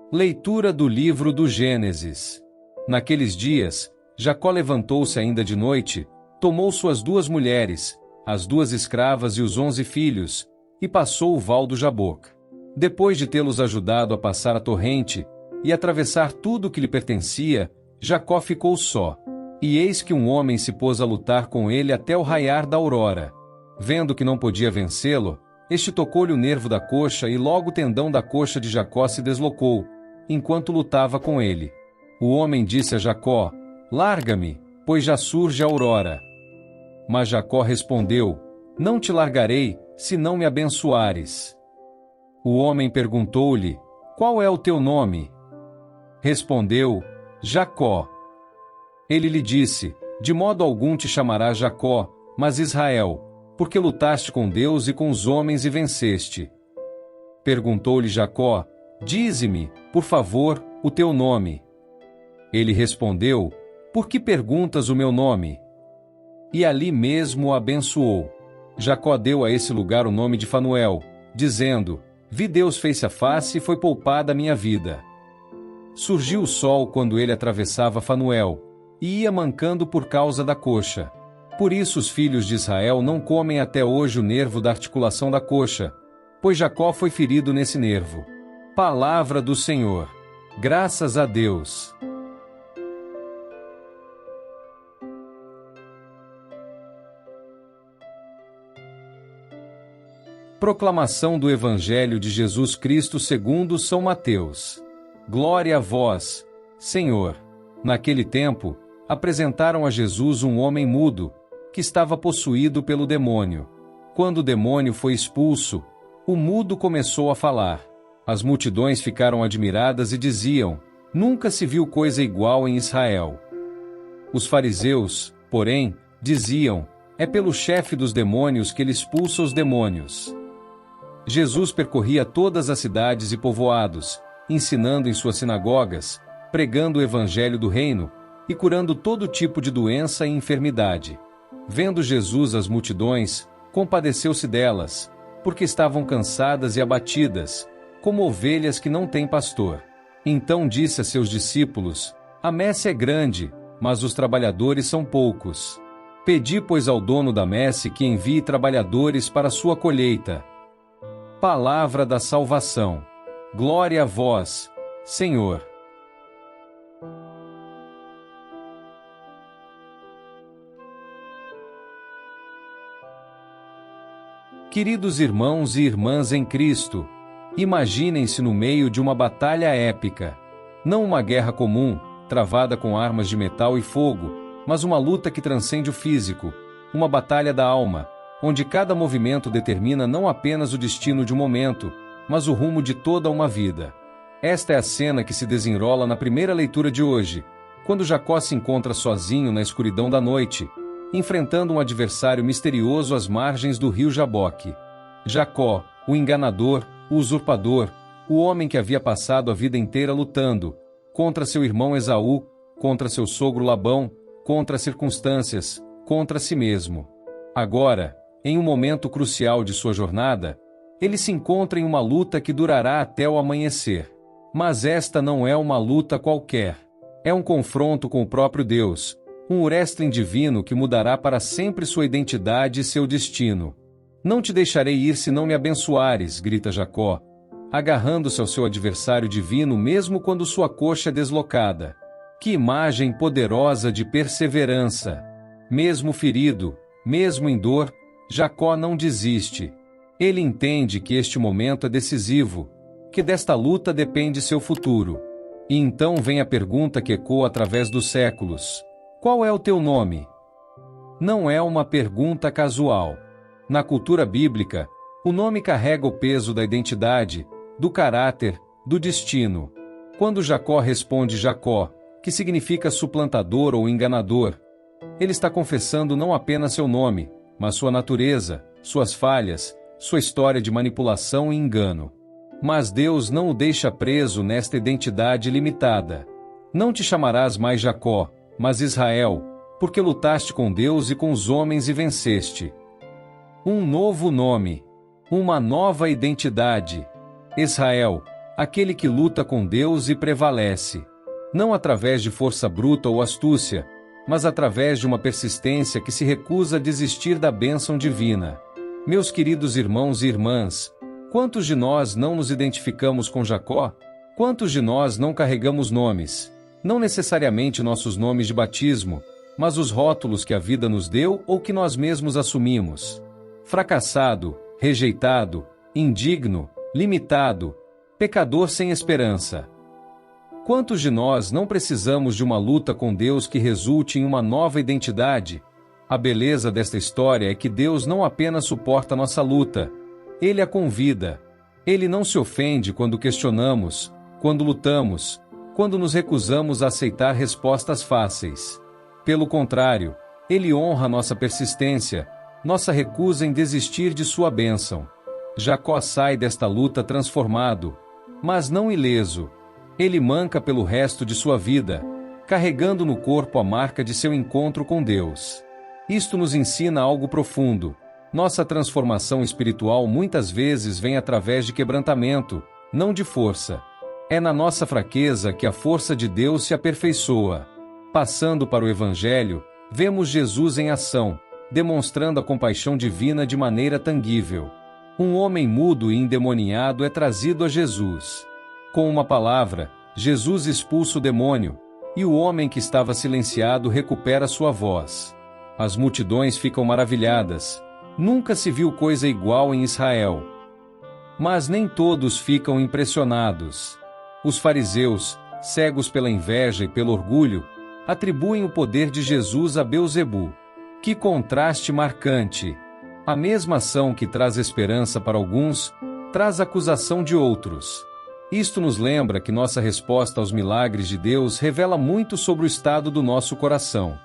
Leitura do livro do Gênesis. Naqueles dias, Jacó levantou-se ainda de noite, tomou suas 2 mulheres, as 2 escravas e os 11 filhos, e passou o val do Jaboque. Depois de tê-los ajudado a passar a torrente e atravessar tudo o que lhe pertencia, Jacó ficou só. E eis que um homem se pôs a lutar com ele até o raiar da aurora. Vendo que não podia vencê-lo, este tocou-lhe o nervo da coxa e logo o tendão da coxa de Jacó se deslocou, enquanto lutava com ele. O homem disse a Jacó: "Larga-me, pois já surge a aurora." Mas Jacó respondeu: "Não te largarei, se não me abençoares." O homem perguntou-lhe: "Qual é o teu nome?" Respondeu: "Jacó." Ele lhe disse: "De modo algum te chamarás Jacó, mas Israel, porque lutaste com Deus e com os homens e venceste." Perguntou-lhe Jacó: "Dize-me, por favor, o teu nome." Ele respondeu: "Por que perguntas o meu nome?" E ali mesmo o abençoou. Jacó deu a esse lugar o nome de Fanuel, dizendo: "Vi Deus face a face e foi poupada a minha vida." Surgiu o sol quando ele atravessava Fanuel, e ia mancando por causa da coxa. Por isso os filhos de Israel não comem até hoje o nervo da articulação da coxa, pois Jacó foi ferido nesse nervo. Palavra do Senhor. Graças a Deus. Proclamação do Evangelho de Jesus Cristo segundo São Mateus. Glória a vós, Senhor. Naquele tempo, apresentaram a Jesus um homem mudo, que estava possuído pelo demônio. Quando o demônio foi expulso, o mudo começou a falar. As multidões ficaram admiradas e diziam: "Nunca se viu coisa igual em Israel." Os fariseus, porém, diziam: "É pelo chefe dos demônios que ele expulsa os demônios." Jesus percorria todas as cidades e povoados, ensinando em suas sinagogas, pregando o evangelho do reino e curando todo tipo de doença e enfermidade. Vendo Jesus as multidões, compadeceu-se delas, porque estavam cansadas e abatidas, como ovelhas que não têm pastor. Então disse a seus discípulos: "A messe é grande, mas os trabalhadores são poucos. Pedi, pois, ao dono da messe que envie trabalhadores para a sua colheita." Palavra da salvação. Glória a vós, Senhor. Queridos irmãos e irmãs em Cristo, imaginem-se no meio de uma batalha épica. Não uma guerra comum, travada com armas de metal e fogo, mas uma luta que transcende o físico, uma batalha da alma, onde cada movimento determina não apenas o destino de um momento, mas o rumo de toda uma vida. Esta é a cena que se desenrola na primeira leitura de hoje, quando Jacó se encontra sozinho na escuridão da noite, enfrentando um adversário misterioso às margens do rio Jaboque. Jacó, o enganador, o usurpador, o homem que havia passado a vida inteira lutando, contra seu irmão Esaú, contra seu sogro Labão, contra as circunstâncias, contra si mesmo. Agora, em um momento crucial de sua jornada, ele se encontra em uma luta que durará até o amanhecer. Mas esta não é uma luta qualquer. É um confronto com o próprio Deus, um wrestling divino que mudará para sempre sua identidade e seu destino. "Não te deixarei ir se não me abençoares", grita Jacó, agarrando-se ao seu adversário divino mesmo quando sua coxa é deslocada. Que imagem poderosa de perseverança! Mesmo ferido, mesmo em dor, Jacó não desiste. Ele entende que este momento é decisivo, que desta luta depende seu futuro. E então vem a pergunta que ecoa através dos séculos: "Qual é o teu nome?" Não é uma pergunta casual. Na cultura bíblica, o nome carrega o peso da identidade, do caráter, do destino. Quando Jacó responde Jacó, que significa suplantador ou enganador, ele está confessando não apenas seu nome, mas sua natureza, suas falhas, sua história de manipulação e engano. Mas Deus não o deixa preso nesta identidade limitada. "Não te chamarás mais Jacó, mas Israel, porque lutaste com Deus e com os homens e venceste." Um novo nome, uma nova identidade. Israel, aquele que luta com Deus e prevalece. Não através de força bruta ou astúcia, mas através de uma persistência que se recusa a desistir da bênção divina. Meus queridos irmãos e irmãs, quantos de nós não nos identificamos com Jacó? Quantos de nós não carregamos nomes? Não necessariamente nossos nomes de batismo, mas os rótulos que a vida nos deu ou que nós mesmos assumimos. Fracassado, rejeitado, indigno, limitado, pecador sem esperança. Quantos de nós não precisamos de uma luta com Deus que resulte em uma nova identidade? A beleza desta história é que Deus não apenas suporta nossa luta, Ele a convida. Ele não se ofende quando questionamos, quando lutamos, quando nos recusamos a aceitar respostas fáceis. Pelo contrário, Ele honra nossa persistência, nossa recusa em desistir de sua bênção. Jacó sai desta luta transformado, mas não ileso. Ele manca pelo resto de sua vida, carregando no corpo a marca de seu encontro com Deus. Isto nos ensina algo profundo. Nossa transformação espiritual muitas vezes vem através de quebrantamento, não de força. É na nossa fraqueza que a força de Deus se aperfeiçoa. Passando para o Evangelho, vemos Jesus em ação, demonstrando a compaixão divina de maneira tangível. Um homem mudo e endemoniado é trazido a Jesus. Com uma palavra, Jesus expulsa o demônio, e o homem que estava silenciado recupera sua voz. As multidões ficam maravilhadas. Nunca se viu coisa igual em Israel. Mas nem todos ficam impressionados. Os fariseus, cegos pela inveja e pelo orgulho, atribuem o poder de Jesus a Beelzebu. Que contraste marcante! A mesma ação que traz esperança para alguns, traz acusação de outros. Isto nos lembra que nossa resposta aos milagres de Deus revela muito sobre o estado do nosso coração.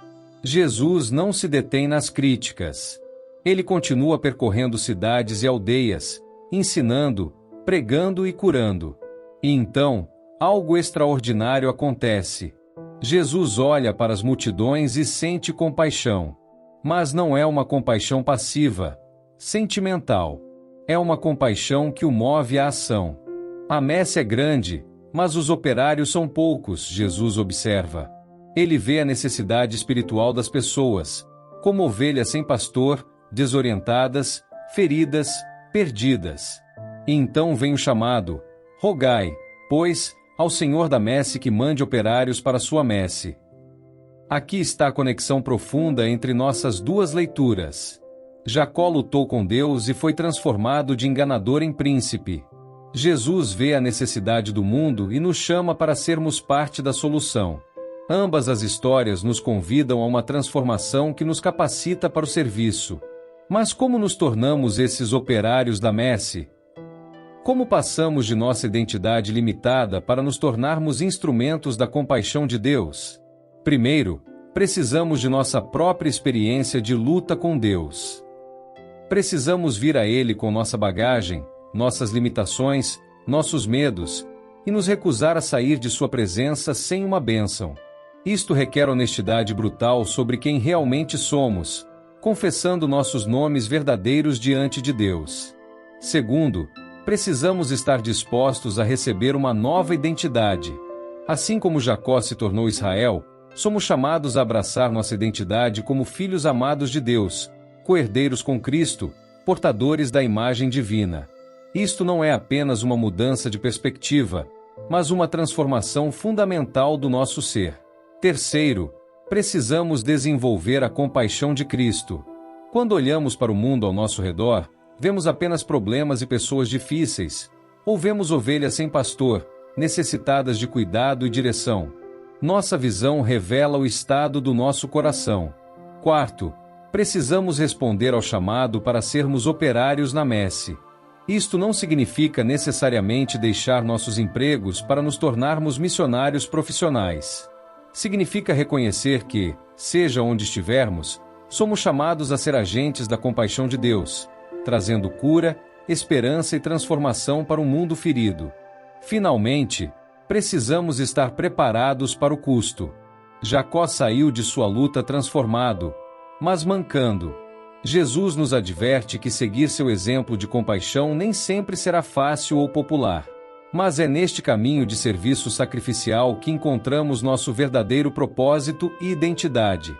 Jesus não se detém nas críticas. Ele continua percorrendo cidades e aldeias, ensinando, pregando e curando. E então, algo extraordinário acontece. Jesus olha para as multidões e sente compaixão. Mas não é uma compaixão passiva, sentimental. É uma compaixão que o move à ação. A messe é grande, mas os operários são poucos, Jesus observa. Ele vê a necessidade espiritual das pessoas, como ovelhas sem pastor, desorientadas, feridas, perdidas. E então vem o chamado: rogai, pois, ao Senhor da messe que mande operários para sua messe. Aqui está a conexão profunda entre nossas duas leituras. Jacó lutou com Deus e foi transformado de enganador em príncipe. Jesus vê a necessidade do mundo e nos chama para sermos parte da solução. Ambas as histórias nos convidam a uma transformação que nos capacita para o serviço. Mas como nos tornamos esses operários da messe? Como passamos de nossa identidade limitada para nos tornarmos instrumentos da compaixão de Deus? Primeiro, precisamos de nossa própria experiência de luta com Deus. Precisamos vir a Ele com nossa bagagem, nossas limitações, nossos medos, e nos recusar a sair de sua presença sem uma bênção. Isto requer honestidade brutal sobre quem realmente somos, confessando nossos nomes verdadeiros diante de Deus. Segundo, precisamos estar dispostos a receber uma nova identidade. Assim como Jacó se tornou Israel, somos chamados a abraçar nossa identidade como filhos amados de Deus, co-herdeiros com Cristo, portadores da imagem divina. Isto não é apenas uma mudança de perspectiva, mas uma transformação fundamental do nosso ser. Terceiro, precisamos desenvolver a compaixão de Cristo. Quando olhamos para o mundo ao nosso redor, vemos apenas problemas e pessoas difíceis, ou vemos ovelhas sem pastor, necessitadas de cuidado e direção. Nossa visão revela o estado do nosso coração. Quarto, precisamos responder ao chamado para sermos operários na messe. Isto não significa necessariamente deixar nossos empregos para nos tornarmos missionários profissionais. Significa reconhecer que, seja onde estivermos, somos chamados a ser agentes da compaixão de Deus, trazendo cura, esperança e transformação para um mundo ferido. Finalmente, precisamos estar preparados para o custo. Jacó saiu de sua luta transformado, mas mancando. Jesus nos adverte que seguir seu exemplo de compaixão nem sempre será fácil ou popular. Mas é neste caminho de serviço sacrificial que encontramos nosso verdadeiro propósito e identidade.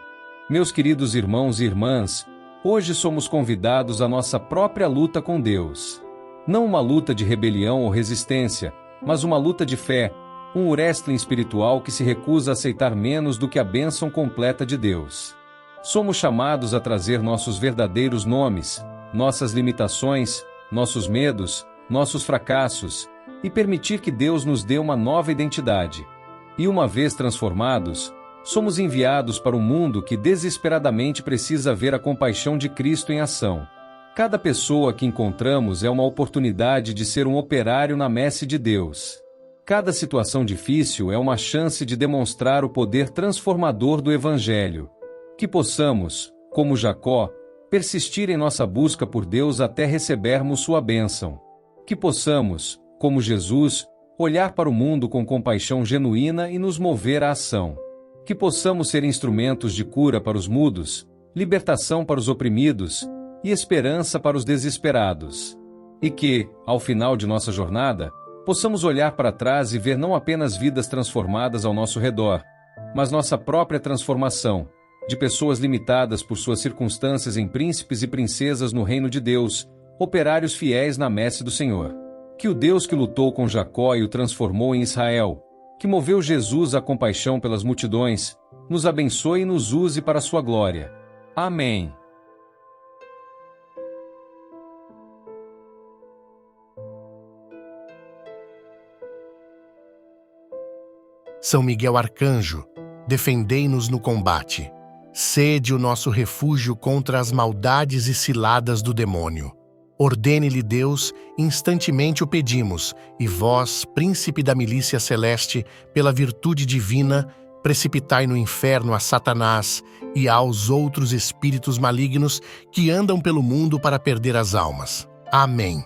Meus queridos irmãos e irmãs, hoje somos convidados à nossa própria luta com Deus. Não uma luta de rebelião ou resistência, mas uma luta de fé, um wrestling espiritual que se recusa a aceitar menos do que a bênção completa de Deus. Somos chamados a trazer nossos verdadeiros nomes, nossas limitações, nossos medos, nossos fracassos, e permitir que Deus nos dê uma nova identidade. E uma vez transformados, somos enviados para um mundo que desesperadamente precisa ver a compaixão de Cristo em ação. Cada pessoa que encontramos é uma oportunidade de ser um operário na messe de Deus. Cada situação difícil é uma chance de demonstrar o poder transformador do Evangelho. Que possamos, como Jacó, persistir em nossa busca por Deus até recebermos sua bênção. Que possamos, como Jesus, olhar para o mundo com compaixão genuína e nos mover à ação. Que possamos ser instrumentos de cura para os mudos, libertação para os oprimidos e esperança para os desesperados. E que, ao final de nossa jornada, possamos olhar para trás e ver não apenas vidas transformadas ao nosso redor, mas nossa própria transformação, de pessoas limitadas por suas circunstâncias em príncipes e princesas no reino de Deus, operários fiéis na messe do Senhor. Que o Deus que lutou com Jacó e o transformou em Israel, que moveu Jesus à compaixão pelas multidões, nos abençoe e nos use para a sua glória. Amém. São Miguel Arcanjo, defendei-nos no combate. Sede o nosso refúgio contra as maldades e ciladas do demônio. Ordene-lhe Deus, instantemente o pedimos, e vós, príncipe da milícia celeste, pela virtude divina, precipitai no inferno a Satanás e aos outros espíritos malignos que andam pelo mundo para perder as almas. Amém.